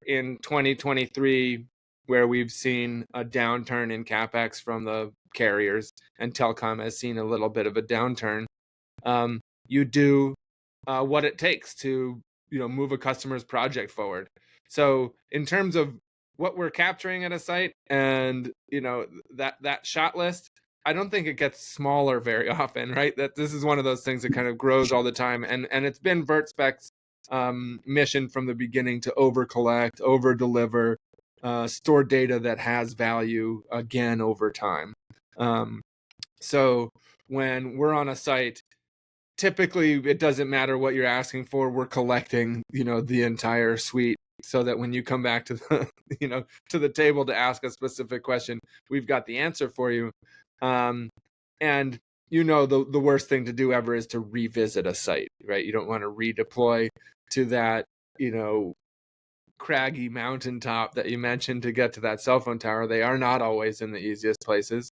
in 2023 where we've seen a downturn in CapEx from the carriers and telecom has seen a little bit of a downturn, you do what it takes to move a customer's project forward. So in terms of what we're capturing at a site and that shot list, I don't think it gets smaller very often, right? That this is one of those things that kind of grows all the time, and it's been Vertspec's mission from the beginning to over collect, over deliver, store data that has value again over time. So when we're on a site, typically it doesn't matter what you're asking for. We're collecting, the entire suite, so that when you come back to the, to the table to ask a specific question, we've got the answer for you. And the worst thing to do ever is to revisit a site, right? You don't want to redeploy to that, craggy mountaintop that you mentioned to get to that cell phone tower. They are not always in the easiest places.